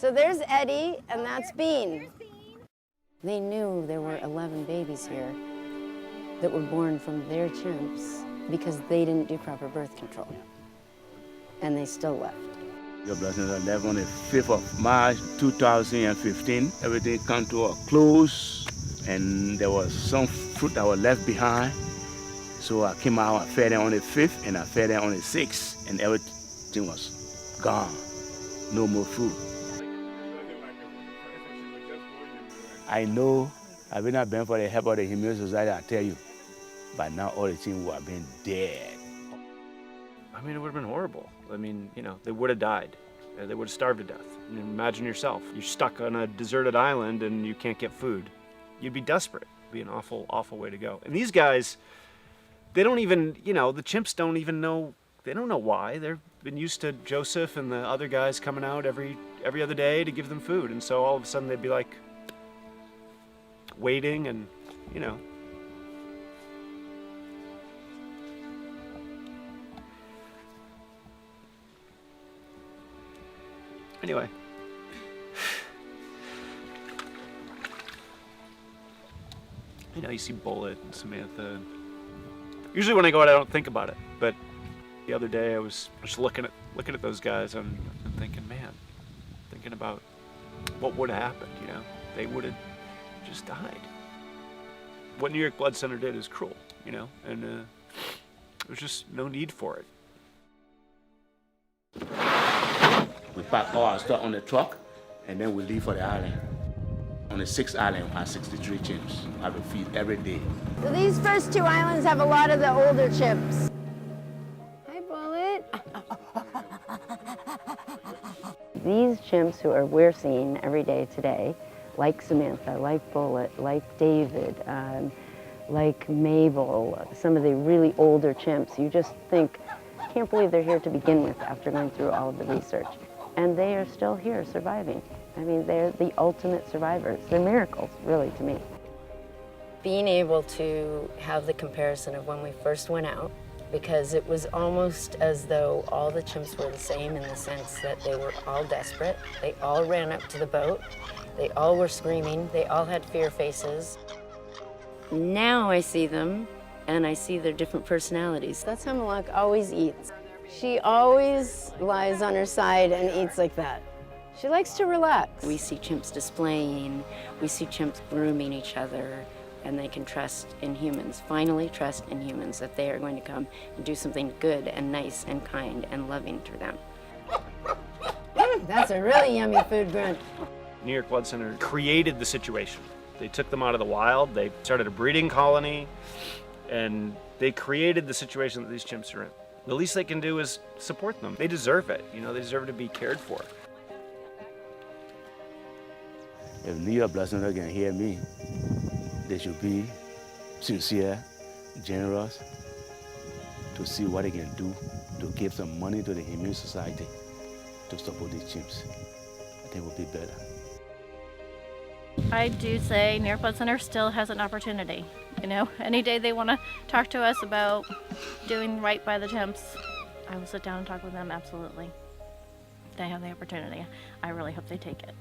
So there's Eddie, and that's Bean. They knew there were 11 babies here that were born from their chimps because they didn't do proper birth control. And they still left. Your blessings are left on the 5th of March 2015. Everything come to a close, and there was some fruit that was left behind. So I came out, I fed them on the 5th, and I fed them on the 6th, and everything was gone. No more food. I know, had it not been for the help of the Humane Society, I tell you, by now all the team would have been dead. I mean, it would have been horrible. I mean, you know, they would have died. They would have starved to death. I mean, imagine yourself. You're stuck on a deserted island and you can't get food. You'd be desperate. It'd be an awful, awful way to go. And these guys, they don't even, you know, the chimps don't even know, they don't know why. They've been used to Joseph and the other guys coming out every other day to give them food. And so all of a sudden they'd be like waiting and, you know. Anyway. You know, you see Bullet and Samantha. Usually when I go out, I don't think about it. But the other day I was just looking at those guys and thinking, man, thinking about what would have happened, you know? They would have just died. What New York Blood Center did is cruel, you know? And there's just no need for it. We pack all our stuff on the truck, and then we leave for the island. On the 6th island, we have 63 chimps. I have to feed every day. So these first 2 islands have a lot of the older chimps. Hi, Bullet. These chimps who we're seeing every day today, like Samantha, like Bullet, like David, like Mabel, some of the really older chimps, you just think, I can't believe they're here to begin with after going through all of the research. And they are still here surviving. I mean, they're the ultimate survivors. They're miracles, really, to me. Being able to have the comparison of when we first went out, because it was almost as though all the chimps were the same in the sense that they were all desperate. They all ran up to the boat. They all were screaming. They all had fear faces. Now I see them, and I see their different personalities. That's how Malak always eats. She always lies on her side and eats like that. She likes to relax. We see chimps displaying, we see chimps grooming each other, and they can trust in humans, finally trust in humans that they are going to come and do something good and nice and kind and loving to them. That's a really yummy food grunt. New York Blood Center created the situation. They took them out of the wild, they started a breeding colony, and they created the situation that these chimps are in. The least they can do is support them. They deserve it, you know, they deserve to be cared for. If New York Blood Center can hear me, they should be sincere, generous, to see what they can do to give some money to the Humane Society to support these chimps. I think it would be better. I do say New York Blood Center still has an opportunity. You know, any day they want to talk to us about doing right by the chimps, I will sit down and talk with them, absolutely. They have the opportunity. I really hope they take it.